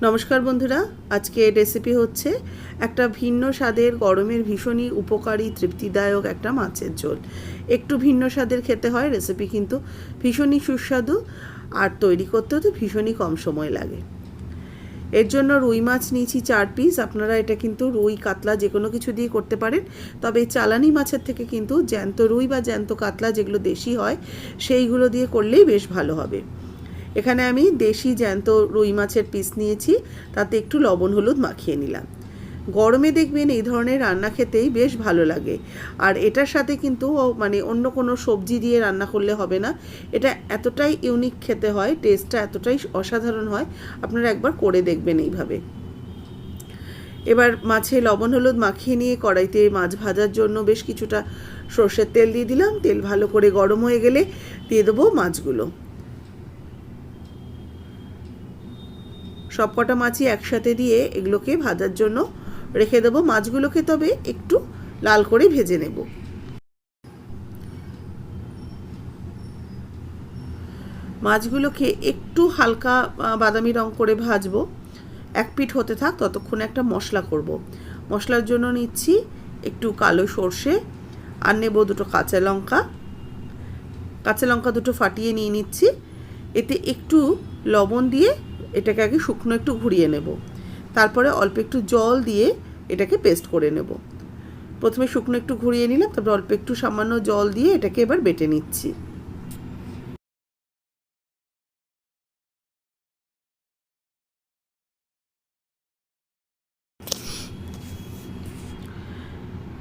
নমস্কার বন্ধুরা, আজকে রেসিপি হচ্ছে একটা ভিন্ন স্বাদের গরমের ভীষণই উপকারী তৃপ্তিদায়ক একটা মাছের ঝোল। একটু ভিন্ন স্বাদের খেতে হয়, রেসিপি কিন্তু ভীষণই সুস্বাদু আর তৈরি করতেও তো ভীষণই কম সময় লাগে। এর জন্য রুই মাছ নিয়েছি 4 পিস। আপনারা এটা কিন্তু রুই কাতলা যে কোনো কিছু দিয়ে করতে পারেন, তবে চালানি মাছের থেকে কিন্তু জ্যান্ত রুই বা জ্যান্ত কাতলা যেগুলো দেশি হয় সেইগুলো দিয়ে করলেই বেশ ভালো হবে। এখানে আমি দেশি জ্যান্ত রুই মাছের পিস নিয়েছি, তাতে একটু লবণ হলুদ মাখিয়ে নিলাম। গরমে দেখবেন এই ধরনের রান্না খেতেই বেশ ভালো লাগে। আর এটার সাথে কিন্তু অন্য কোনো সবজি দিয়ে রান্না করলে হবে না, এটা এতটাই ইউনিক খেতে হয়, টেস্টটা এতটাই অসাধারণ হয়, আপনারা একবার করে দেখবেন এইভাবে। এবার মাছে লবণ হলুদ মাখিয়ে নিয়ে কড়াইতে মাছ ভাজার জন্য বেশ কিছুটা সর্ষের তেল দিয়ে দিলাম। তেল ভালো করে গরম হয়ে গেলে দিয়ে দেবো মাছগুলো। সব কটা মাছই একসাথে দিয়ে এগুলোকে ভাজার জন্য রেখে দেবো। মাছগুলোকে তবে একটু লাল করে ভেজে নেব। মাছগুলোকে একটু হালকা বাদামি রং করে ভাজবো। এক পিঠ হতে থাক, ততক্ষণে একটা মশলা করব। মশলার জন্য নিচ্ছি একটু কালো সর্ষে, আর নেব দুটো কাঁচা লঙ্কা। কাঁচা লঙ্কা দুটো ফাটিয়ে নিয়ে নিচ্ছি। এতে একটু লবণ দিয়ে এটাকে আগে শুকনো একটু ঘুরিয়ে নেব, তারপরে অল্প একটু জল দিয়ে এটাকে পেস্ট করে নেব। প্রথমে শুকনো একটু ঘুরিয়ে নিলাম, তারপর অল্প একটু সামান্য জল দিয়ে এটাকে এবার বেটে নিচ্ছি।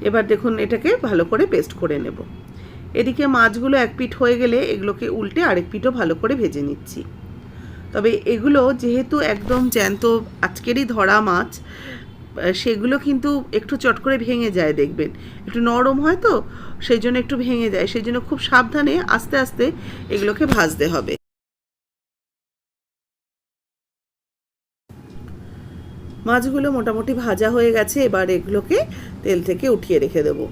এবার দেখুন এটাকে ভালো করে পেস্ট করে নেব। এদিকে মাছগুলো এক পিঠ হয়ে গেলে এগুলোকে উল্টে আরেক পিঠও ভালো করে ভেজে নিচ্ছি। তবে এগুলো যেহেতু একদম জ্যান্ত আজকেরই ধরা মাছ, সেগুলো কিন্তু একটু চট করে ভেঙে যায়, দেখবেন একটু নরম হয় তো, সেই জন্য একটু ভেঙে যায়। সেই জন্য খুব সাবধানে আস্তে আস্তে এগুলোকে ভাজতে হবে। মাছগুলো মোটামুটি ভাজা হয়ে গেছে, এবার এগুলোকে তেল থেকে উঠিয়ে রেখে দেবো।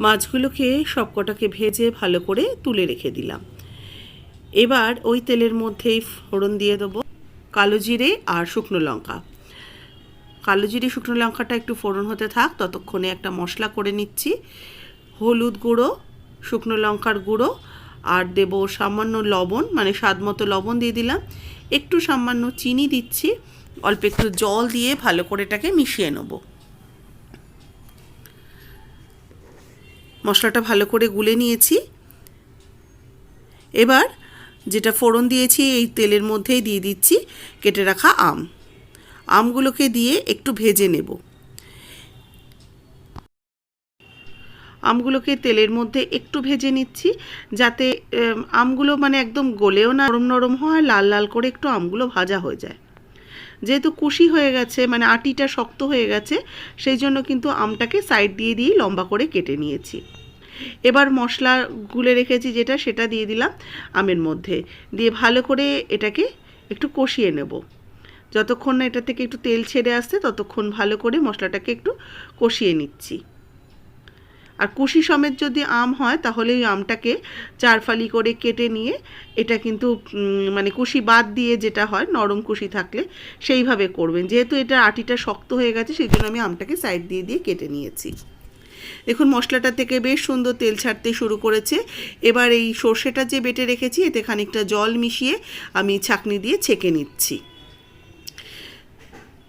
মাছগুলোকে সবকটাকে ভেজে ভালো করে তুলে রেখে দিলাম। এবার ওই তেলের মধ্যেই ফোড়ন দিয়ে দেবো কালো জিরে আর শুকনো লঙ্কা। কালো জিরে শুকনো লঙ্কাটা একটু ফোড়ন হতে থাক, ততক্ষণে একটা মশলা করে নিচ্ছি। হলুদ গুঁড়ো, শুকনো লঙ্কার গুঁড়ো, আর দেব সামান্য লবণ, মানে স্বাদ মতো লবণ দিয়ে দিলাম। একটু সামান্য চিনি দিচ্ছি, অল্প একটু জল দিয়ে ভালো করে এটাকে মিশিয়ে নেব। মশলাটা ভালো করে গুলে নিয়েছি। এবার যেটা ফোড়ন দিয়েছি এই তেলের মধ্যেই দিয়ে দিচ্ছি কেটে রাখা আমগুলোকে দিয়ে একটু ভেজে নেব। আমগুলোকে তেলের মধ্যে একটু ভেজে নিচ্ছি, যাতে আমগুলো একদম গলেও না, নরম নরম হয়, লাল লাল করে একটু আমগুলো ভাজা হয়ে যায়। যেহেতু কুশি হয়ে গেছে, আটিটা শক্ত হয়ে গেছে, সেই জন্য কিন্তু আমটাকে সাইড দিয়ে দিয়ে লম্বা করে কেটে নিয়েছি। এবার মশলা গুলে রেখেছি যেটা, সেটা দিয়ে দিলাম আমের মধ্যে, দিয়ে ভালো করে এটাকে একটু কষিয়ে নেব। যতক্ষণ না এটা থেকে একটু তেল ছেড়ে আসছে ততক্ষণ ভালো করে মশলাটাকে একটু কষিয়ে নিচ্ছি। আর কুশি সমেত যদি আম হয় তাহলে ওই আমটাকে 4 ফালি করে কেটে নিয়ে, এটা কিন্তু কুশি বাদ দিয়ে যেটা হয়, নরম কুশি থাকলে সেইভাবে করবেন। যেহেতু এটা আটিটা শক্ত হয়ে গেছে, সেই জন্য আমি আমটাকে সাইড দিয়ে দিয়ে কেটে নিয়েছি। দেখুন মশলাটা থেকে বেশ সুন্দর তেল ছাড়তে শুরু করেছে। এবার এই সর্ষেটা যে বেটে রেখেছি এতে খানিকটা জল মিশিয়ে আমি ছাঁকনি দিয়ে ছেঁকে নিচ্ছি।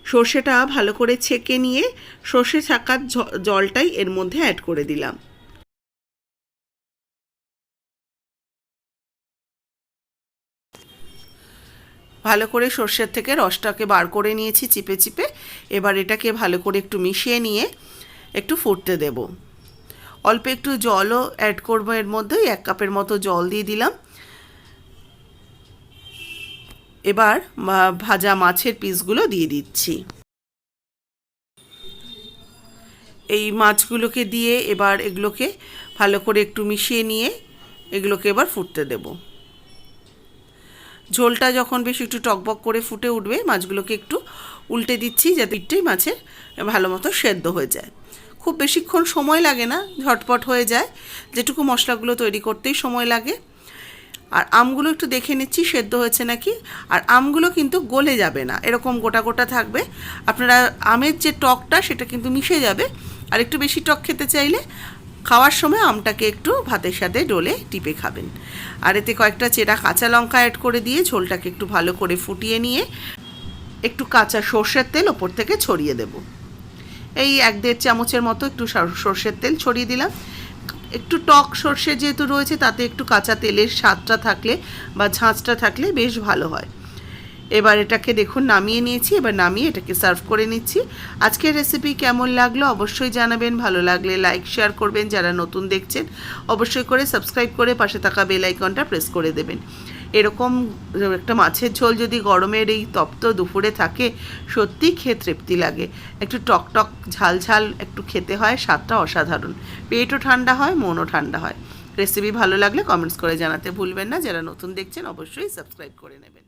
সর্ষেটা ভালো করে ছেঁকে নিয়ে সর্ষে ছাঁকার জলটাই এর মধ্যে অ্যাড করে দিলাম। ভালো করে সর্ষের থেকে রসটাকে বার করে নিয়েছি চিপে চিপে। এবার এটাকে ভালো করে একটু মিশিয়ে নিয়ে একটু ফুটতে দেব। অল্প একটু জলও অ্যাড করবো এর মধ্যে, 1 কাপের মতো জল দিয়ে দিলাম। এবার ভাজা মাছের পিসগুলো দিয়ে দিচ্ছি। এই মাছগুলোকে দিয়ে এবার এগুলোকে ভালো করে একটু মিশিয়ে নিয়ে এগুলোকে এবার ফুটতে দেব। ঝোলটা যখন বেশ একটু টকবক করে ফুটে উঠবে, মাছগুলোকে একটু উল্টে দিচ্ছি যাতে পিঠটাই মাছের ভালো মতো সেদ্ধ হয়ে যায়। খুব বেশিক্ষণ সময় লাগে না, ঝটপট হয়ে যায়, যেটুকু মশলাগুলো তৈরি করতেই সময় লাগে। আর আমগুলো একটু দেখে নিচ্ছি সেদ্ধ হয়েছে নাকি। আর আমগুলো কিন্তু গলে যাবে না, এরকম গোটা গোটা থাকবে। আপনারা আমের যে টকটা সেটা কিন্তু মিশে যাবে। আর একটু বেশি টক খেতে চাইলে খাওয়ার সময় আমটাকে একটু ভাতের সাথে ডলে টিপে খাবেন। আর এতে কয়েকটা চেরা কাঁচা লঙ্কা অ্যাড করে দিয়ে ঝোলটাকে একটু ভালো করে ফুটিয়ে নিয়ে একটু কাঁচা সর্ষের তেল ওপর থেকে ছড়িয়ে দেব। এই 1-1.5 চামচের মতো একটু সর্ষের তেল ছড়িয়ে দিলাম। একটু টক সর্ষে যেহেতু রয়েছে, তাতে একটু কাঁচা তেলের স্বাদটা থাকলে বা ঝাঁঝটা থাকলে বেশ ভালো হয়। এবার এটাকে দেখুন নামিয়ে নিয়েছি। এবার নামিয়ে এটাকে সার্ভ করে নিচ্ছি। আজকের রেসিপি কেমন লাগলো অবশ্যই জানাবেন। ভালো লাগলে লাইক শেয়ার করবেন। যারা নতুন দেখছেন অবশ্যই করে সাবস্ক্রাইব করে পাশে থাকা বেল আইকনটা প্রেস করে দেবেন। এরকম একটা মাছের ঝোল যদি গরমের এই তপ্ত দুপুরে থাকে, সত্যি খেয়ে তৃপ্তি লাগে। একটু টক টক ঝাল ঝাল একটু খেতে হয়, স্বাদটা অসাধারণ। পেটও ঠান্ডা হয়, মনও ঠান্ডা হয়। রেসিপি ভালো লাগলে কমেন্টস করে জানাতে ভুলবেন না। যারা নতুন দেখছেন অবশ্যই সাবস্ক্রাইব করে নেবেন।